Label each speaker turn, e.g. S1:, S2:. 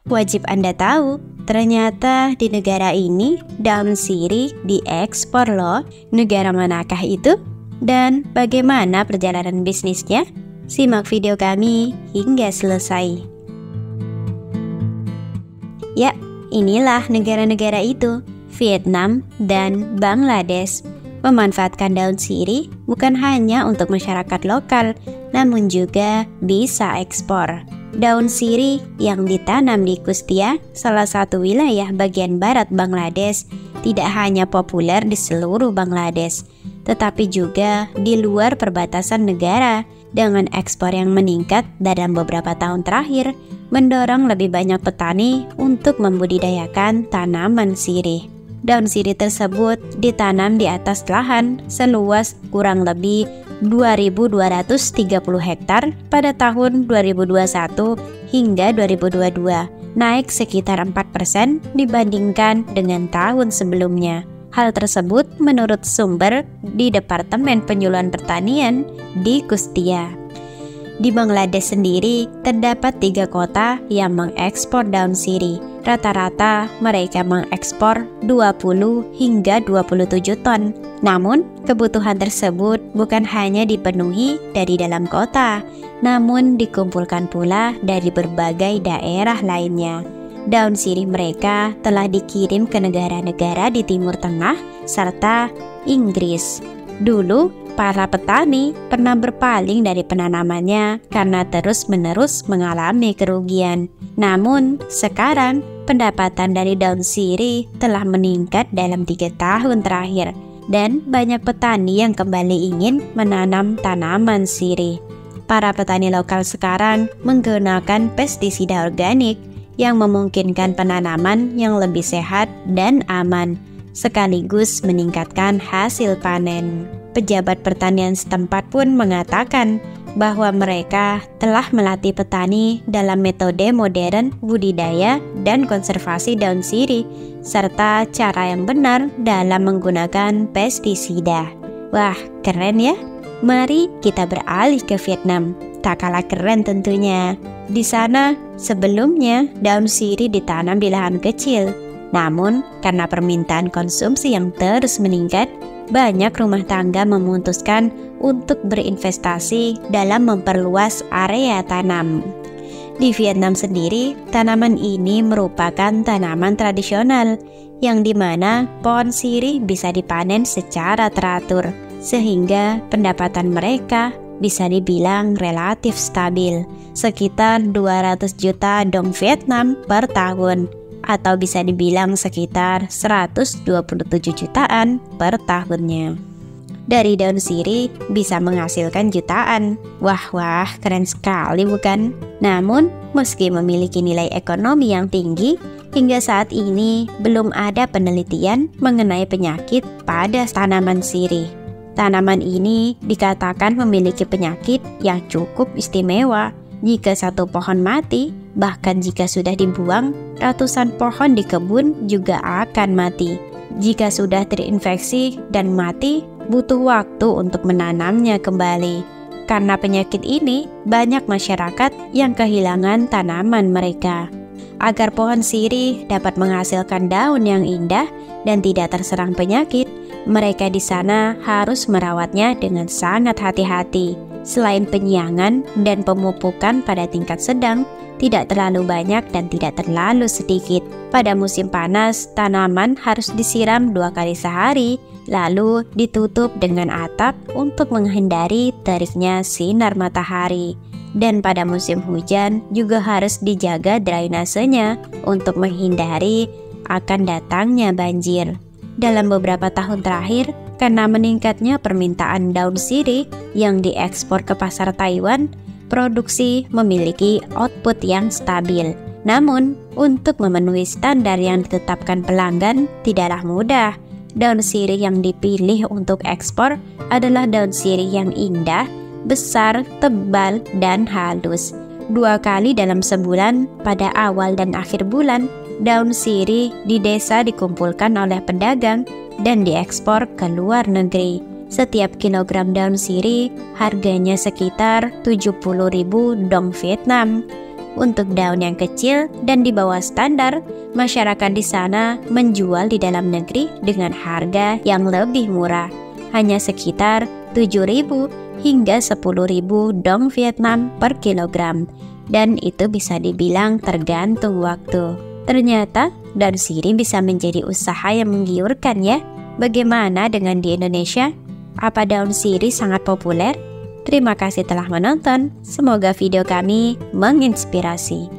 S1: wajib Anda tahu, ternyata di negara ini daun sirih diekspor loh. Negara manakah itu? Dan bagaimana perjalanan bisnisnya? Simak video kami hingga selesai. Ya, inilah negara-negara itu, Vietnam dan Bangladesh. Memanfaatkan daun sirih bukan hanya untuk masyarakat lokal, namun juga bisa ekspor. Daun sirih yang ditanam di Kustia, salah satu wilayah bagian barat Bangladesh, tidak hanya populer di seluruh Bangladesh, tetapi juga di luar perbatasan negara, dengan ekspor yang meningkat dalam beberapa tahun terakhir, mendorong lebih banyak petani untuk membudidayakan tanaman sirih. Daun sirih tersebut ditanam di atas lahan seluas kurang lebih 2.230 hektar pada tahun 2021 hingga 2022, naik sekitar 4% dibandingkan dengan tahun sebelumnya. Hal tersebut menurut sumber di Departemen Penyuluhan Pertanian di Kustia. Di Bangladesh sendiri, terdapat 3 kota yang mengekspor daun sirih. Rata-rata mereka mengekspor 20 hingga 27 ton. Namun, kebutuhan tersebut bukan hanya dipenuhi dari dalam kota, namun dikumpulkan pula dari berbagai daerah lainnya. Daun sirih mereka telah dikirim ke negara-negara di Timur Tengah serta Inggris. Dulu, para petani pernah berpaling dari penanamannya karena terus-menerus mengalami kerugian. Namun, sekarang pendapatan dari daun sirih telah meningkat dalam 3 tahun terakhir, dan banyak petani yang kembali ingin menanam tanaman sirih. Para petani lokal sekarang menggunakan pestisida organik yang memungkinkan penanaman yang lebih sehat dan aman, sekaligus meningkatkan hasil panen. Pejabat pertanian setempat pun mengatakan bahwa mereka telah melatih petani dalam metode modern budidaya dan konservasi daun sirih, serta cara yang benar dalam menggunakan pestisida. Wah, keren ya? Mari kita beralih ke Vietnam. Tak kalah keren tentunya. Di sana, sebelumnya daun sirih ditanam di lahan kecil. Namun, karena permintaan konsumsi yang terus meningkat, banyak rumah tangga memutuskan untuk berinvestasi dalam memperluas area tanam. Di Vietnam sendiri, tanaman ini merupakan tanaman tradisional yang dimana pohon sirih bisa dipanen secara teratur, sehingga pendapatan mereka bisa dibilang relatif stabil, sekitar 200 juta dong Vietnam per tahun, atau bisa dibilang sekitar 127 jutaan per tahunnya. Dari daun sirih bisa menghasilkan jutaan. Wah, keren sekali bukan? Namun, meski memiliki nilai ekonomi yang tinggi, hingga saat ini belum ada penelitian mengenai penyakit pada tanaman sirih. Tanaman ini dikatakan memiliki penyakit yang cukup istimewa. Jika satu pohon mati, bahkan jika sudah dibuang, ratusan pohon di kebun juga akan mati. Jika sudah terinfeksi dan mati, butuh waktu untuk menanamnya kembali. Karena penyakit ini, banyak masyarakat yang kehilangan tanaman mereka. Agar pohon sirih dapat menghasilkan daun yang indah dan tidak terserang penyakit, mereka di sana harus merawatnya dengan sangat hati-hati. Selain penyiangan dan pemupukan pada tingkat sedang, tidak terlalu banyak dan tidak terlalu sedikit. Pada musim panas, tanaman harus disiram 2 kali sehari, lalu ditutup dengan atap untuk menghindari teriknya sinar matahari. Dan pada musim hujan juga harus dijaga drainasenya untuk menghindari akan datangnya banjir. Dalam beberapa tahun terakhir, karena meningkatnya permintaan daun sirih yang diekspor ke pasar Taiwan, produksi memiliki output yang stabil. Namun, untuk memenuhi standar yang ditetapkan pelanggan tidaklah mudah. Daun sirih yang dipilih untuk ekspor adalah daun sirih yang indah, besar, tebal, dan halus. 2 kali dalam sebulan, pada awal dan akhir bulan, daun sirih di desa dikumpulkan oleh pedagang dan diekspor ke luar negeri. Setiap kilogram daun sirih harganya sekitar 70.000 dong Vietnam. Untuk daun yang kecil dan di bawah standar, masyarakat di sana menjual di dalam negeri dengan harga yang lebih murah, hanya sekitar 7.000 hingga 10.000 dong Vietnam per kilogram. Dan itu bisa dibilang tergantung waktu. Ternyata daun sirih bisa menjadi usaha yang menggiurkan ya. Bagaimana dengan di Indonesia? Apa daun sirih sangat populer? Terima kasih telah menonton. Semoga video kami menginspirasi.